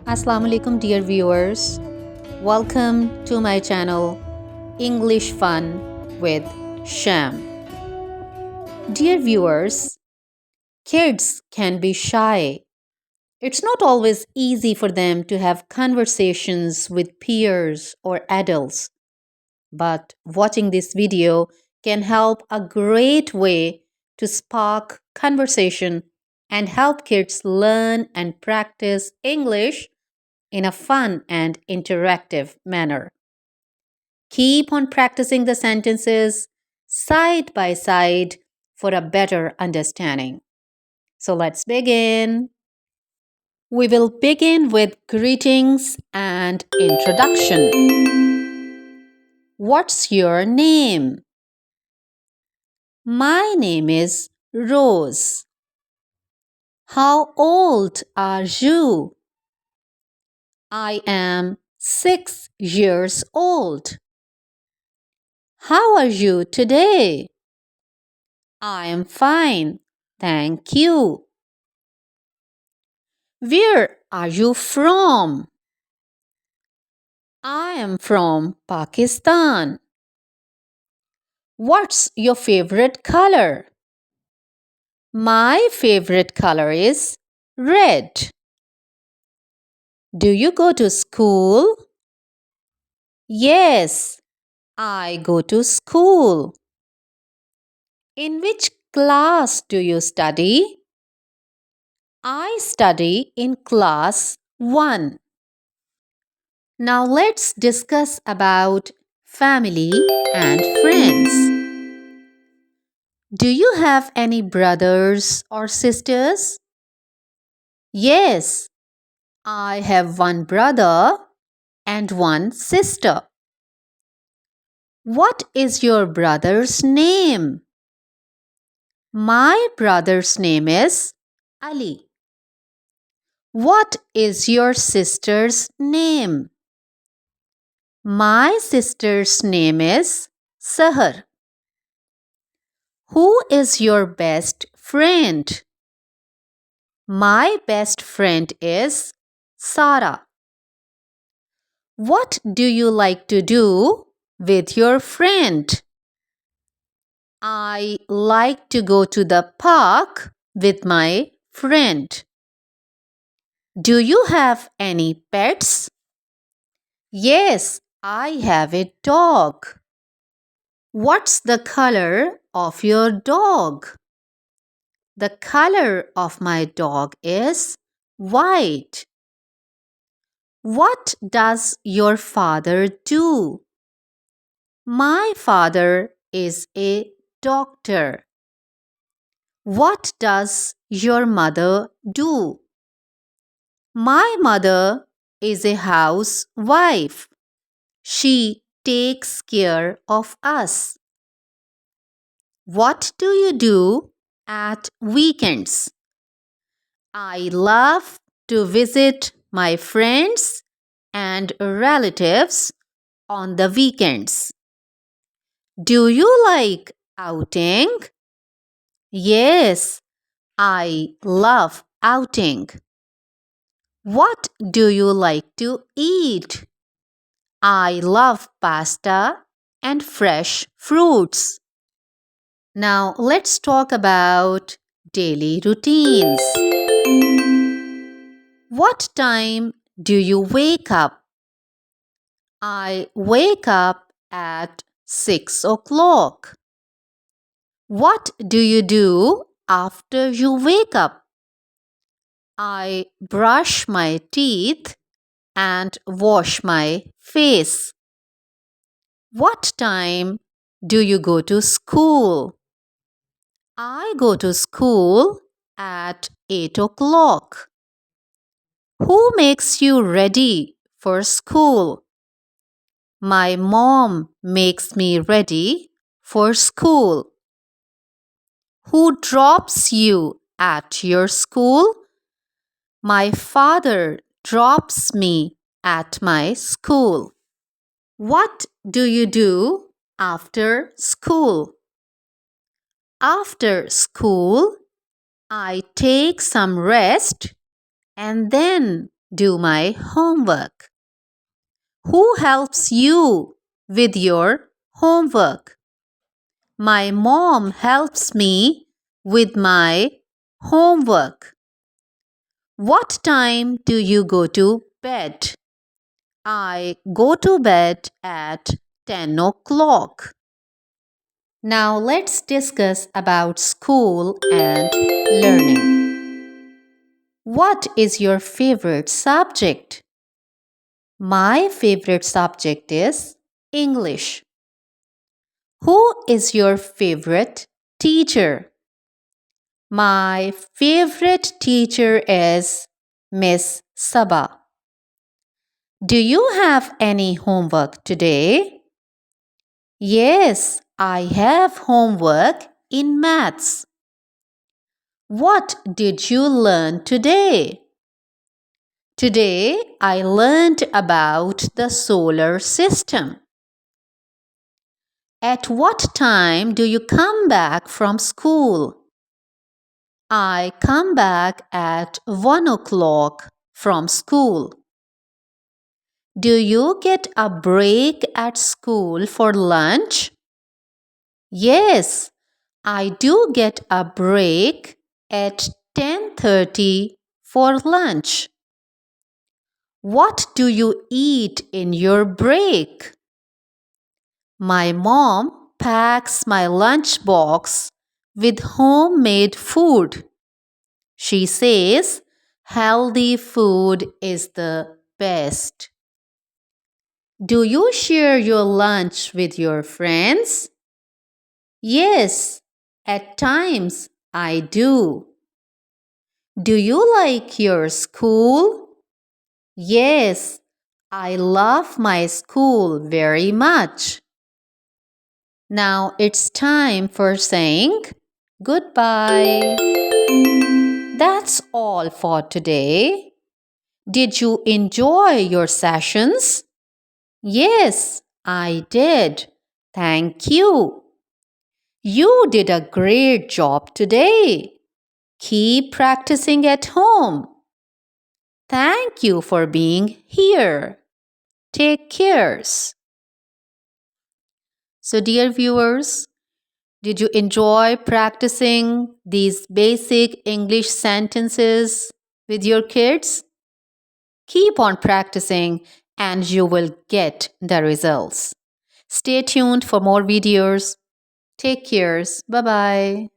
Assalamu alaikum, dear viewers. Welcome to my channel English Fun with Sham. Dear viewers, kids can be shy. It's not always easy for them to have conversations with peers or adults, but watching this video can help a great way to spark conversation and help kids learn and practice English in a fun and interactive manner. Keep on practicing the sentences side by side for a better understanding. So let's begin. We will begin with greetings and introduction. What's your name? My name is Rose. How old are you? I am 6 years old. How are you today? I am fine, thank you. Where are you from? I am from Pakistan. What's your favorite color? My favorite color is red. Do you go to school? Yes, I go to school. In which class do you study? I study in class 1. Now let's discuss about family and friends. Do you have any brothers or sisters? Yes, I have one brother and one sister. What is your brother's name? My brother's name is Ali. What is your sister's name? My sister's name is Sahar. Who is your best friend? My best friend is Sarah. What do you like to do with your friend? I like to go to the park with my friend. Do you have any pets? Yes, I have a dog. What's the color of your dog? The color of my dog is white. What does your father do? My father is a doctor. What does your mother do? My mother is a housewife. She takes care of us. What do you do at weekends? I love to visit my friends and relatives on the weekends. Do you like outing? Yes, I love outing. What do you like to eat? I love pasta and fresh fruits. Now let's talk about daily routines. What time do you wake up? I wake up at 6 o'clock. What do you do after you wake up? I brush my teeth and wash my face. What time do you go to school? I go to school at 8 o'clock. Who makes you ready for school? My mom makes me ready for school. Who drops you at your school? My father drops me at my school. What do you do after school? After school, I take some rest and then do my homework. Who helps you with your homework? My mom helps me with my homework. What time do you go to bed? I go to bed at 10 o'clock. Now let's discuss about school and learning. What is your favorite subject? My favorite subject is English. Who is your favorite teacher? My favorite teacher is Miss Saba. Do you have any homework today? Yes, I have homework in maths. What did you learn today? Today I learned about the solar system. At what time do you come back from school? I come back at 1 o'clock from school. Do you get a break at school for lunch? Yes, I do get a break at 10:30 for lunch. What do you eat in your break? My mom packs my lunch box with homemade food. She says healthy food is the best. Do you share your lunch with your friends? Yes, at times I do. Do you like your school? Yes, I love my school very much. Now it's time for saying goodbye. That's all for today. Did you enjoy your sessions? Yes, I did. Thank you. You did a great job today. Keep practicing at home. Thank you for being here. Take cares. So, dear viewers, did you enjoy practicing these basic English sentences with your kids? Keep on practicing and you will get the results. Stay tuned for more videos. Take cares. Bye bye.